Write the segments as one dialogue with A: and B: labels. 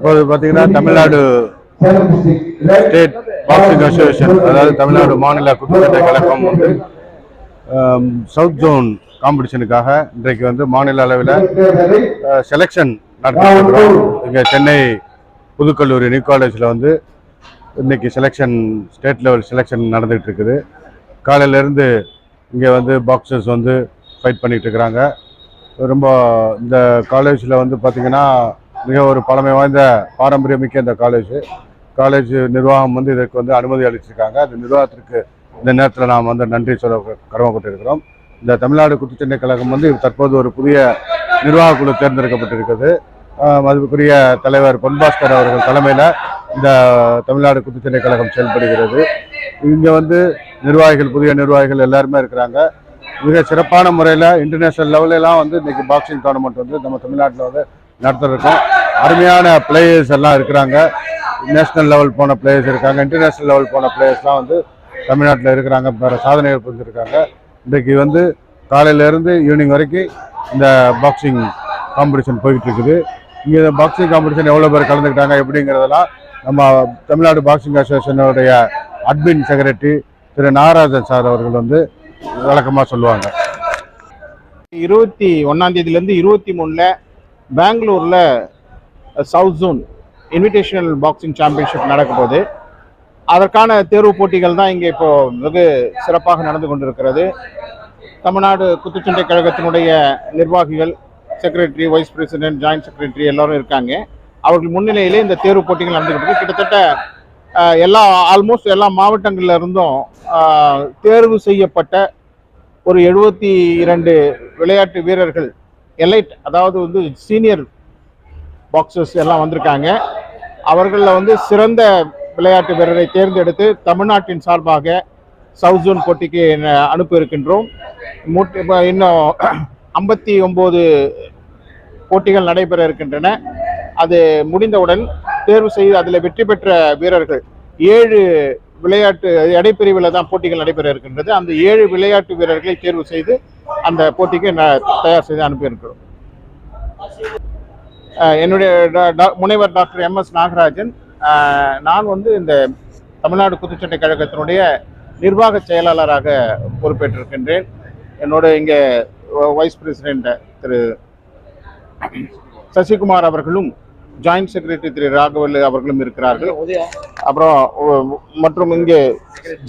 A: இப்போது பார்த்தீங்கன்னா Tamil Nadu state boxing association, அதாவது தமிழ்நாடு மாநில குத்துச்சண்டை கழகம் வந்து சவுத் ஜோன் காம்படிஷனுக்காக இன்றைக்கு வந்து மாநில அளவில் செலெக்ஷன் நடத்திருக்கிறோம். இங்கே சென்னை புதுக்கல்லூரி நியூ காலேஜில் வந்து இன்னைக்கு செலெக்ஷன், ஸ்டேட் லெவல் செலெக்ஷன் நடந்துகிட்டு இருக்குது. காலையிலேருந்து இங்கே வந்து பாக்ஸர்ஸ் வந்து ஃபைட் பண்ணிகிட்டு இருக்கிறாங்க. ரொம்ப இந்த காலேஜில் வந்து பார்த்திங்கன்னா மிக ஒரு பழமை வாய்ந்த பாரம்பரியமிக்க இந்த காலேஜ் நிர்வாகம் வந்து இதற்கு வந்து அனுமதி அளிச்சிருக்காங்க. அந்த நிர்வாகத்திற்கு இந்த நேரத்தில் நாம் வந்து நன்றி சொல்ல கடமைப்பட்டிருக்கிறோம். இந்த தமிழ்நாடு குத்துச்சண்டை கழகம் வந்து தற்போது ஒரு புதிய நிர்வாக குழு தேர்ந்தெடுக்கப்பட்டிருக்கிறது. மதிப்புக்குரிய தலைவர் பொன்பாஸ்கர் அவர்கள் தலைமையில் இந்த தமிழ்நாடு குத்துச்சண்டை கழகம் செயல்படுகிறது. இங்கே வந்து நிர்வாகிகள், புதிய நிர்வாகிகள் எல்லாருமே இருக்கிறாங்க. மிக சிறப்பான முறையில் இன்டர்நேஷ்னல் லெவலெலாம் வந்து இன்றைக்கி பாக்ஸிங் டோர்னமெண்ட் வந்து நம்ம தமிழ்நாட்டில் வந்து நடத்திருக்கோம். அருமையான பிளேயர்ஸ் எல்லாம் இருக்கிறாங்க. நேஷ்னல் லெவல் போன பிளேயர்ஸ் இருக்காங்க, இன்டர்நேஷ்னல் லெவல் போன பிளேயர்ஸ்லாம் வந்து தமிழ்நாட்டில் இருக்கிறாங்க, வேறு சாதனைகள் புரிஞ்சிருக்காங்க. இன்றைக்கு வந்து காலையிலேருந்து ஈவினிங் வரைக்கும் இந்த பாக்ஸிங் காம்படிஷன் போய்கிட்டு இருக்குது. இங்கே பாக்ஸிங் காம்படிஷன் எவ்வளோ பேர் கலந்துக்கிட்டாங்க எப்படிங்கிறதெல்லாம் நம்ம தமிழ்நாடு பாக்ஸிங் அசோசியேஷனுடைய அட்மின் செக்ரட்டரி திரு நாகராஜன் சார் அவர்கள் வந்து விளக்கமாக சொல்லுவாங்க.
B: 21 23 பெங்களூரில் south zone invitational boxing championship நடக்கும் போது அதற்கான தேர்வு போட்டிகள் தான் இங்கே இப்போ வெகு சிறப்பாக நடந்து கொண்டிருக்கிறது. தமிழ்நாடு குத்துச்சண்டை கழகத்தினுடைய நிர்வாகிகள், secretary, vice president, joint secretary எல்லாரும் இருக்காங்க. அவர்கள் முன்னிலையிலே இந்த தேர்வு போட்டிகள் நடந்துகிட்டு கிட்டத்தட்ட ஆல்மோஸ்ட் எல்லா மாவட்டங்கள்ல இருந்தும் தேர்வு செய்யப்பட்ட ஒரு 72 விளையாட்டு வீரர்கள், எலைட், அதாவது வந்து சீனியர் பாக்ஸர்ஸ் எல்லாம் வந்திருக்காங்க. அவர்களில் வந்து சிறந்த விளையாட்டு வீரரை தேர்ந்தெடுத்து தமிழ்நாட்டின் சார்பாக சவுத் ஜோன் போட்டிக்கு அனுப்ப இருக்கின்றோம். இன்னும் 59 போட்டிகள் நடைபெற இருக்கின்றன. அது முடிந்தவுடன் தேர்வு செய்து அதில் வெற்றி பெற்ற வீரர்கள் 7 விளையாட்டு எடைப்பிரிவில் தான் போட்டிகள் நடைபெற இருக்கின்றது. அந்த 7 விளையாட்டு வீரர்களை தேர்வு செய்து அந்த போட்டிக்கு தயார் செய்து அனுப்பியிருக்கிறோம். என்னுடைய முனைவர் டாக்டர் MS நாகராஜன். நான் வந்து இந்த தமிழ்நாடு குத்துச்சண்டை கழகத்தினுடைய நிர்வாக செயலாளராக பொறுப்பேற்றிருக்கின்றேன். என்னோட இங்கே வைஸ் பிரசிடென்ட் திரு சசிகுமார் அவர்களும், ஜாயின்ட் செக்ரட்டரி திரு ராகவல் அவர்களும் இருக்கிறார்கள். அப்புறம் மற்றும் இங்கே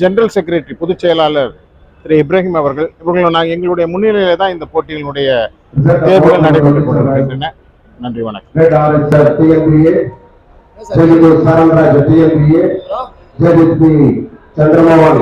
B: ஜெனரல் செக்ரட்டரி, பொதுச் செயலாளர் திரு இப்ராஹிம் அவர்கள். இவர்களும் நாங்கள் எங்களுடைய முன்னிலையில தான் இந்த போட்டிகளுடைய தேர்வுகள் நடைபெற்றுக் கொண்டிருக்கின்றன. நன்றி, வணக்கம்.
C: சந்திரமோகன்